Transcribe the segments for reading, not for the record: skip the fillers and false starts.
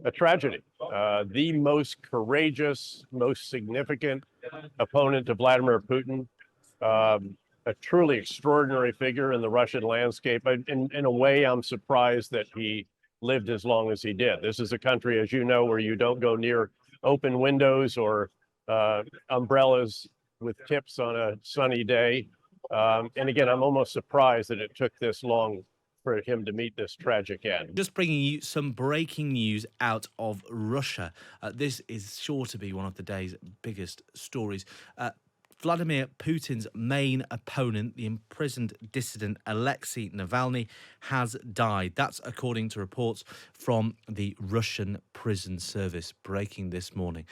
A tragedy. The most courageous, most significant opponent to Vladimir Putin, a truly extraordinary figure in the Russian landscape. In a way, I'm surprised that he lived as long as he did. This is a country, as you know, where you don't go near open windows or umbrellas with tips on a sunny day. And again, I'm almost surprised that it took this long for him to meet this tragic end. Just bringing you some breaking news out of Russia. This is sure to be one of the day's biggest stories. Vladimir Putin's main opponent, the imprisoned dissident Alexei Navalny, has died. That's according to reports from the Russian prison service breaking this morning.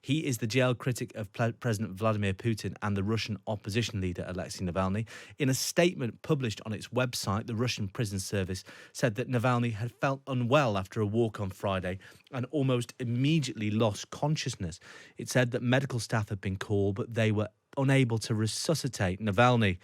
He is the jail critic of President Vladimir Putin and the Russian opposition leader Alexei Navalny. In a statement published on its website, the Russian prison service said that Navalny had felt unwell after a walk on Friday and almost immediately lost consciousness. It said that medical staff had been called, but they were unable to resuscitate Navalny.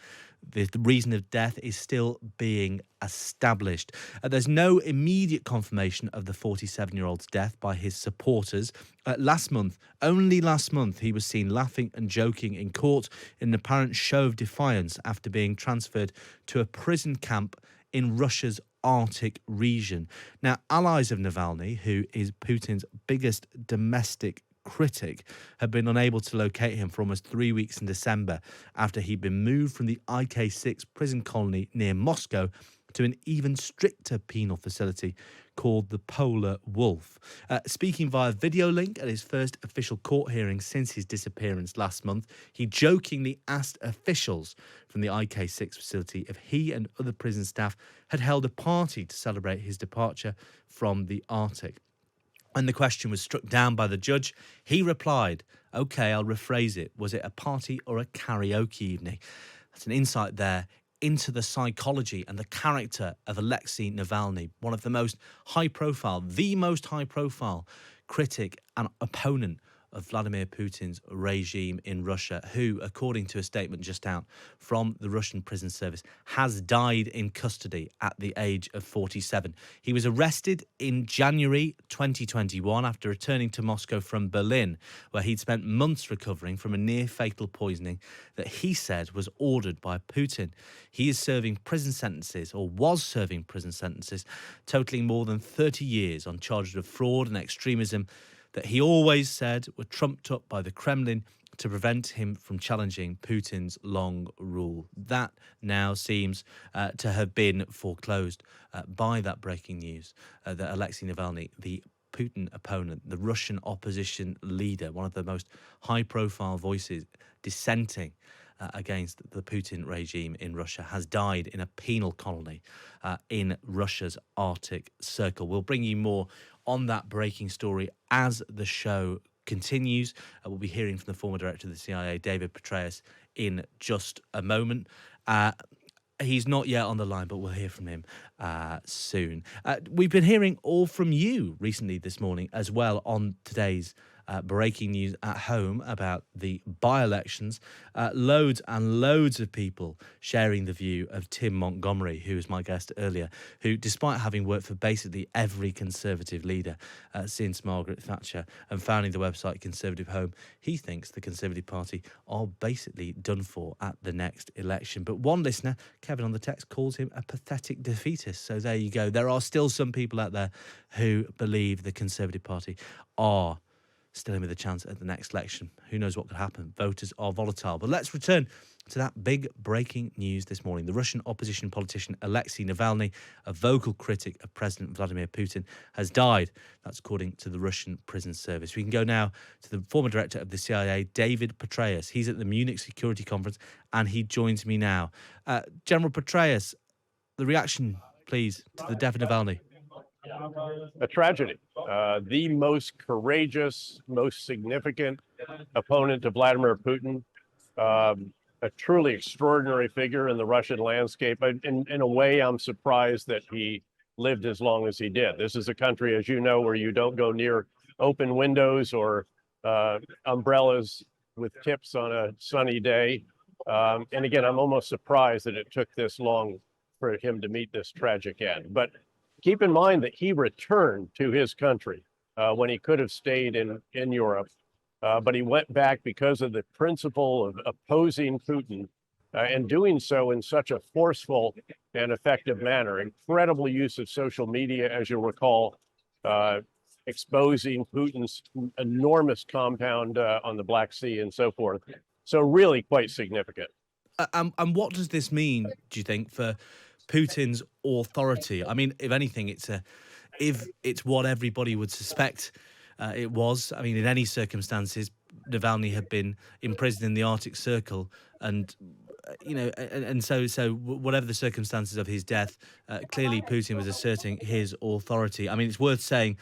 The reason of death is still being established. There's no immediate confirmation of the 47-year-old's death by his supporters. Only last month, he was seen laughing and joking in court in an apparent show of defiance after being transferred to a prison camp in Russia's Arctic region. Now, allies of Navalny, who is Putin's biggest domestic critic, had been unable to locate him for almost 3 weeks in December after he'd been moved from the IK6 prison colony near Moscow to an even stricter penal facility called the Polar Wolf. Speaking via video link at his first official court hearing since his disappearance last month, he jokingly asked officials from the IK6 facility if he and other prison staff had held a party to celebrate his departure from the Arctic. When the question was struck down by the judge, he replied, "OK, I'll rephrase it. Was it a party or a karaoke evening?" That's an insight there into the psychology and the character of Alexei Navalny, one of the most high-profile critic and opponent of Vladimir Putin's regime in Russia, who, according to a statement just out from the Russian prison service, has died in custody at the age of 47. He was arrested in January 2021 after returning to Moscow from Berlin, where he'd spent months recovering from a near-fatal poisoning that he said was ordered by Putin. He is serving prison sentences, or was serving prison sentences, totaling more than 30 years on charges of fraud and extremism that he always said were trumped up by the Kremlin to prevent him from challenging Putin's long rule. That now seems to have been foreclosed by that breaking news that Alexei Navalny, the Putin opponent, the Russian opposition leader, one of the most high-profile voices dissenting against the Putin regime in Russia, has died in a penal colony in Russia's Arctic Circle. We'll bring you more on that breaking story as the show continues. We'll be hearing from the former director of the CIA, David Petraeus, in just a moment. He's not yet on the line, but we'll hear from him soon. We've been hearing all from you recently this morning as well on today's breaking news at home about the by-elections. Loads and loads of people sharing the view of Tim Montgomery, who was my guest earlier, who, despite having worked for basically every Conservative leader since Margaret Thatcher and founding the website Conservative Home, he thinks the Conservative Party are basically done for at the next election. But one listener, Kevin on the text, calls him a pathetic defeatist. So there you go. There are still some people out there who believe the Conservative Party are still in with a chance at the next election. Who knows what could happen? Voters are volatile. But let's return to that big breaking news this morning. The Russian opposition politician Alexei Navalny, a vocal critic of President Vladimir Putin, has died. That's according to the Russian prison service. We can go now to the former director of the CIA, David Petraeus. He's at the Munich Security Conference and he joins me now. General Petraeus, the reaction, please, to the death of Navalny. A tragedy. The most courageous, most significant opponent to Vladimir Putin, a truly extraordinary figure in the Russian landscape. In a way, I'm surprised that he lived as long as he did. This is a country, as you know, where you don't go near open windows or umbrellas with tips on a sunny day. And again, I'm almost surprised that it took this long for him to meet this tragic end. But keep in mind that he returned to his country when he could have stayed in Europe. But he went back because of the principle of opposing Putin and doing so in such a forceful and effective manner. Incredible use of social media, as you'll recall, exposing Putin's enormous compound on the Black Sea and so forth. So really quite significant. And what does this mean, do you think, for Putin's authority? I mean, if anything, if it's what everybody would suspect it was. I mean, in any circumstances, Navalny had been imprisoned in the Arctic Circle, and so whatever the circumstances of his death, clearly Putin was asserting his authority. I mean, it's worth saying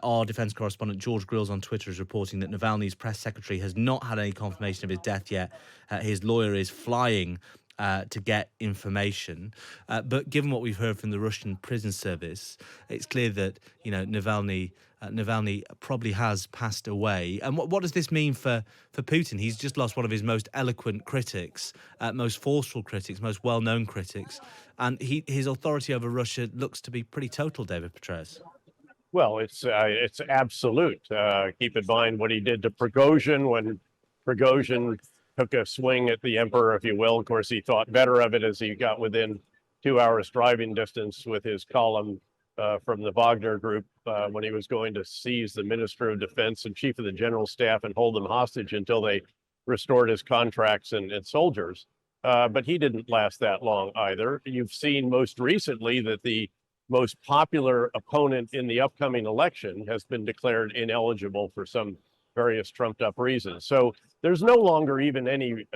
our defence correspondent George Grills on Twitter is reporting that Navalny's press secretary has not had any confirmation of his death yet. His lawyer is flying to get information. But given what we've heard from the Russian prison service, it's clear that, Navalny probably has passed away. And what does this mean for Putin? He's just lost one of his most eloquent critics, most forceful critics, most well-known critics. And his authority over Russia looks to be pretty total, David Petraeus. Well, it's absolute. Keep in mind what he did to Prigozhin when Prigozhin took a swing at the emperor, if you will. Of course, he thought better of it as he got within 2 hours driving distance with his column from the Wagner group when he was going to seize the Minister of Defense and Chief of the General Staff and hold them hostage until they restored his contracts and soldiers. But he didn't last that long either. You've seen most recently that the most popular opponent in the upcoming election has been declared ineligible for some various trumped up reasons. So there's no longer even any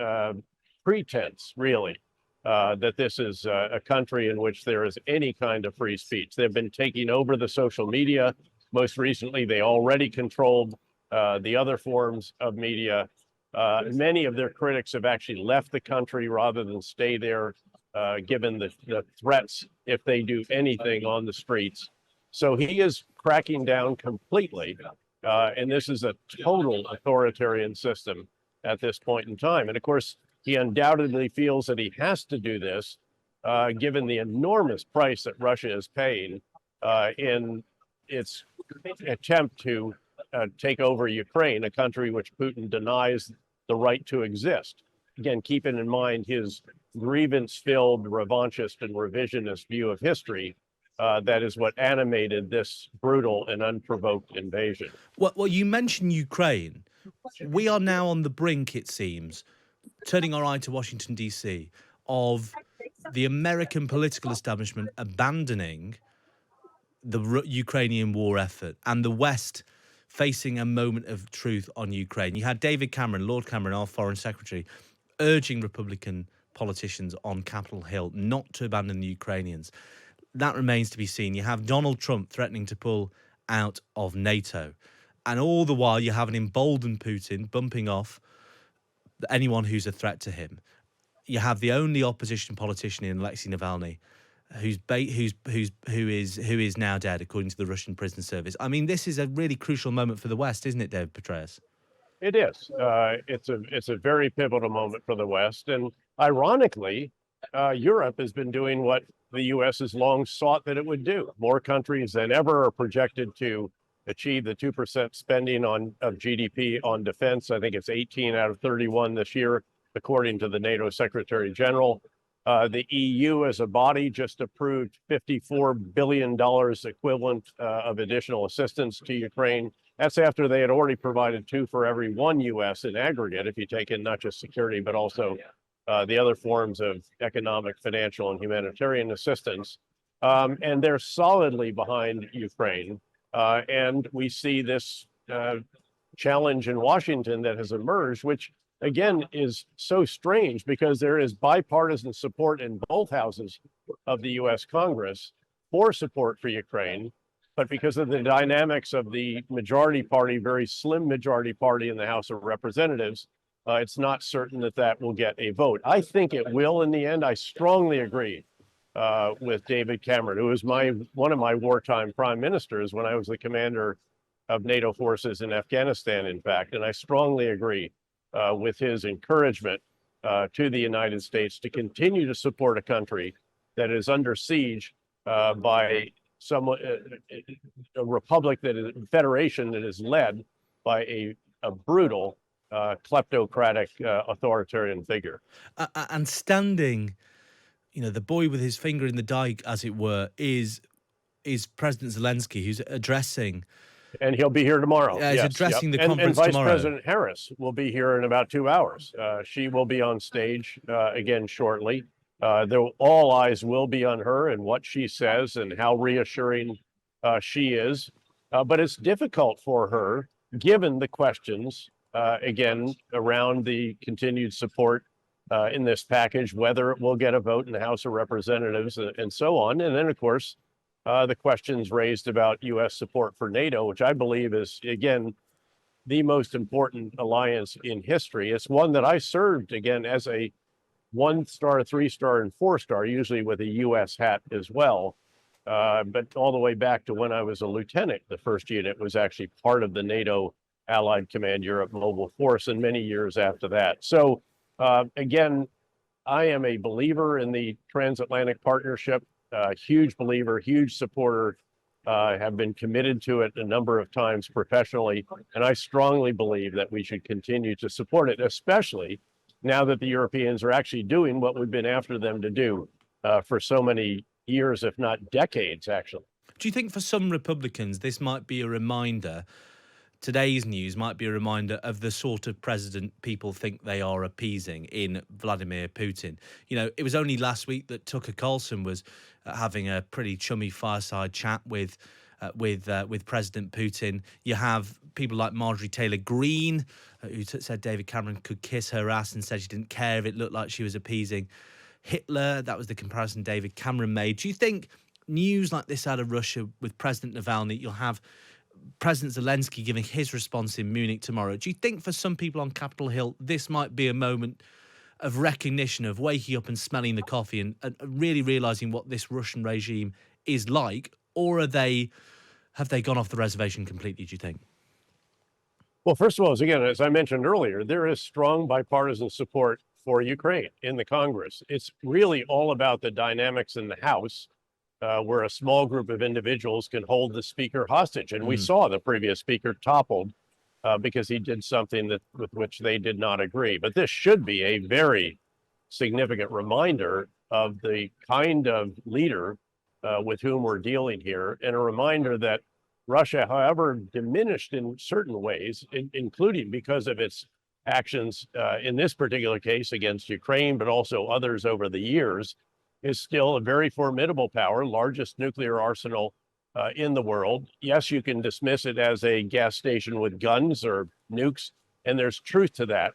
pretense, really, that this is a country in which there is any kind of free speech. They've been taking over the social media. Most recently, they already controlled the other forms of media. Many of their critics have actually left the country rather than stay there, given the threats if they do anything on the streets. So he is cracking down completely. And this is a total authoritarian system at this point in time. And of course, he undoubtedly feels that he has to do this, given the enormous price that Russia is paying in its attempt to take over Ukraine, a country which Putin denies the right to exist. Again, keeping in mind his grievance-filled, revanchist and revisionist view of history. That is what animated this brutal and unprovoked invasion. Well, you mentioned Ukraine. We are now on the brink, it seems, turning our eye to Washington, D.C., of the American political establishment abandoning the Ukrainian war effort and the West facing a moment of truth on Ukraine. You had David Cameron, Lord Cameron, our Foreign Secretary, urging Republican politicians on Capitol Hill not to abandon the Ukrainians. That remains to be seen. You have Donald Trump threatening to pull out of NATO. And all the while, you have an emboldened Putin bumping off anyone who's a threat to him. You have the only opposition politician in Alexei Navalny, who is now dead, according to the Russian prison service. I mean, this is a really crucial moment for the West, isn't it, David Petraeus? It is. It's a very pivotal moment for the West. And ironically, Europe has been doing what the U.S. has long sought that it would do. More countries than ever are projected to achieve the 2% spending of GDP on defense. I think it's 18 out of 31 this year, according to the NATO Secretary General. The EU as a body just approved $54 billion equivalent of additional assistance to Ukraine. That's after they had already provided $2 for every $1 U.S. in aggregate, if you take in not just security, but also the other forms of economic, financial, and humanitarian assistance. And they're solidly behind Ukraine. And we see this challenge in Washington that has emerged, which again is so strange because there is bipartisan support in both houses of the U.S. Congress for support for Ukraine. But because of the dynamics of the majority party, very slim majority party in the House of Representatives, it's not certain that that will get a vote. I think it will in the end. I strongly agree with David Cameron, who was one of my wartime prime ministers when I was the commander of NATO forces in Afghanistan, in fact. And I strongly agree with his encouragement to the United States to continue to support a country that is under siege by a republic that is federation that is led by a brutal kleptocratic authoritarian figure. And standing, the boy with his finger in the dike, as it were, is President Zelensky, who's addressing. And he'll be here tomorrow. Yeah, he's Yes, addressing the and conference Vice tomorrow. President Harris will be here in about 2 hours. She will be on stage again shortly. All eyes will be on her and what she says and how reassuring she is. But it's difficult for her, given the questions, again, around the continued support in this package, whether it will get a vote in the House of Representatives and so on. And then, of course, the questions raised about U.S. support for NATO, which I believe is, again, the most important alliance in history. It's one that I served, again, as a 1-star, 3-star, and 4-star, usually with a U.S. hat as well. But all the way back to when I was a lieutenant, the first unit was actually part of the NATO Allied Command Europe Mobile Force, and many years after that. So, again, I am a believer in the transatlantic partnership. Huge believer, huge supporter, have been committed to it a number of times professionally. And I strongly believe that we should continue to support it, especially now that the Europeans are actually doing what we've been after them to do for so many years, if not decades, actually. Do you think for some Republicans, this might be a reminder? Today's news might be a reminder of the sort of president people think they are appeasing in Vladimir Putin. It was only last week that Tucker Carlson was having a pretty chummy fireside chat with President Putin. You have people like Marjorie Taylor Greene, who said David Cameron could kiss her ass and said she didn't care if it looked like she was appeasing Hitler. That was the comparison David Cameron made. Do you think news like this out of Russia with President Navalny, you'll have President Zelensky giving his response in Munich tomorrow. Do you think for some people on Capitol Hill, this might be a moment of recognition, of waking up and smelling the coffee and really realising what this Russian regime is like? Or have they gone off the reservation completely, do you think? Well, first of all, again, as I mentioned earlier, there is strong bipartisan support for Ukraine in the Congress. It's really all about the dynamics in the House, where a small group of individuals can hold the speaker hostage. And we saw the previous speaker toppled because he did something with which they did not agree. But this should be a very significant reminder of the kind of leader with whom we're dealing here, and a reminder that Russia, however diminished in certain ways, including because of its actions in this particular case against Ukraine, but also others over the years, is still a very formidable power, largest nuclear arsenal in the world. Yes, you can dismiss it as a gas station with guns or nukes, and there's truth to that.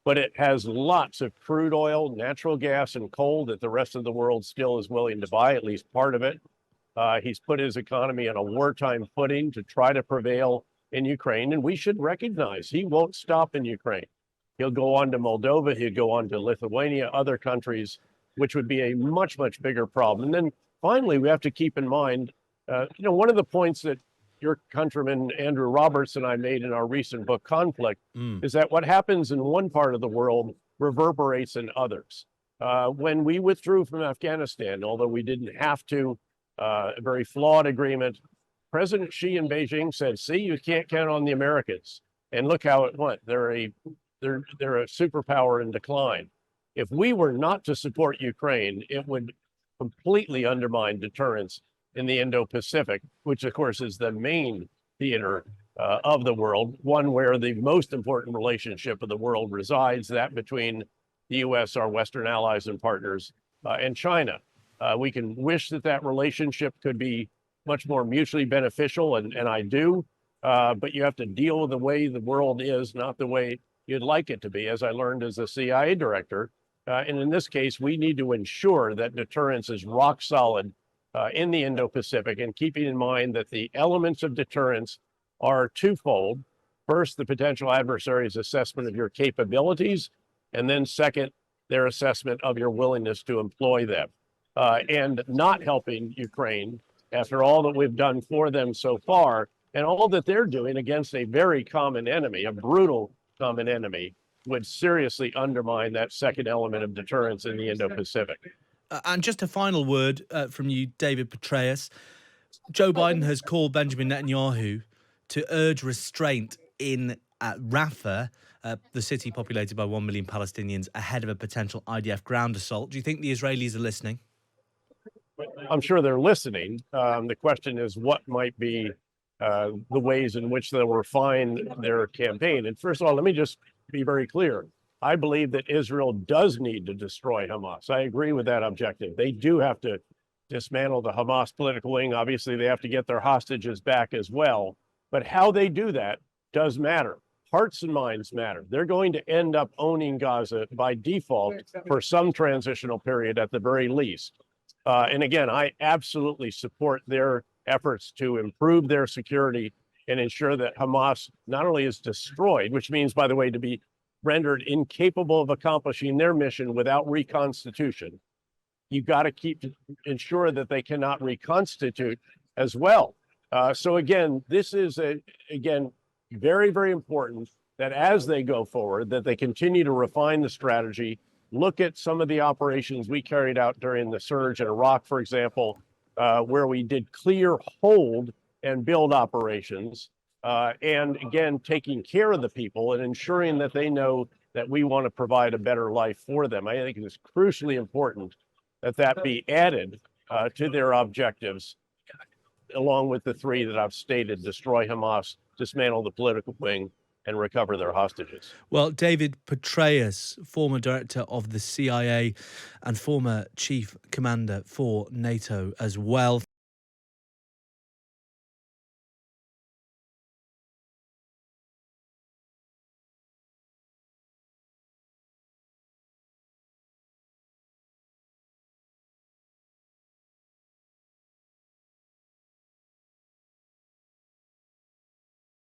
But it has lots of crude oil, natural gas, and coal that the rest of the world still is willing to buy, at least part of it. He's put his economy on a wartime footing to try to prevail in Ukraine, and we should recognize he won't stop in Ukraine. He'll go on to Moldova, he'll go on to Lithuania, other countries, which would be a much, much bigger problem. And then finally, we have to keep in mind, one of the points that your countryman, Andrew Roberts, and I made in our recent book, Conflict, is that what happens in one part of the world reverberates in others. When we withdrew from Afghanistan, although we didn't have to, a very flawed agreement, President Xi in Beijing said, see, you can't count on the Americans. And look how it went. They're a superpower in decline. If we were not to support Ukraine, it would completely undermine deterrence in the Indo-Pacific, which of course is the main theater of the world, one where the most important relationship of the world resides, that between the U.S., our Western allies and partners, and China. We can wish that relationship could be much more mutually beneficial, and I do, but you have to deal with the way the world is, not the way you'd like it to be, as I learned as a CIA director. And in this case, we need to ensure that deterrence is rock solid in the Indo-Pacific, and keeping in mind that the elements of deterrence are twofold. First, the potential adversary's assessment of your capabilities, and then second, their assessment of your willingness to employ them. And not helping Ukraine, after all that we've done for them so far, and all that they're doing against a very common enemy, a brutal common enemy, would seriously undermine that second element of deterrence in the Indo-Pacific. And just a final word from you, David Petraeus. Joe Biden has called Benjamin Netanyahu to urge restraint in Rafah, the city populated by 1 million Palestinians, ahead of a potential IDF ground assault. Do you think the Israelis are listening? I'm sure they're listening. The question is what might be the ways in which they'll refine their campaign. And first of all, let me just be very clear. I believe that Israel does need to destroy Hamas. I agree with that objective. They do have to dismantle the Hamas political wing. Obviously, they have to get their hostages back as well. But how they do that does matter. Hearts and minds matter. They're going to end up owning Gaza by default for some transitional period at the very least. And again, I absolutely support their efforts to improve their security and ensure that Hamas not only is destroyed, which means, by the way, to be rendered incapable of accomplishing their mission without reconstitution. You got to ensure that they cannot reconstitute as well. So again, this is very, very important that as they go forward, that they continue to refine the strategy, look at some of the operations we carried out during the surge in Iraq, for example, where we did clear hold and build operations. And again, taking care of the people and ensuring that they know that we want to provide a better life for them. I think it is crucially important that that be added to their objectives, along with the three that I've stated: destroy Hamas, dismantle the political wing, and recover their hostages. Well, David Petraeus, former director of the CIA and former chief commander for NATO as well.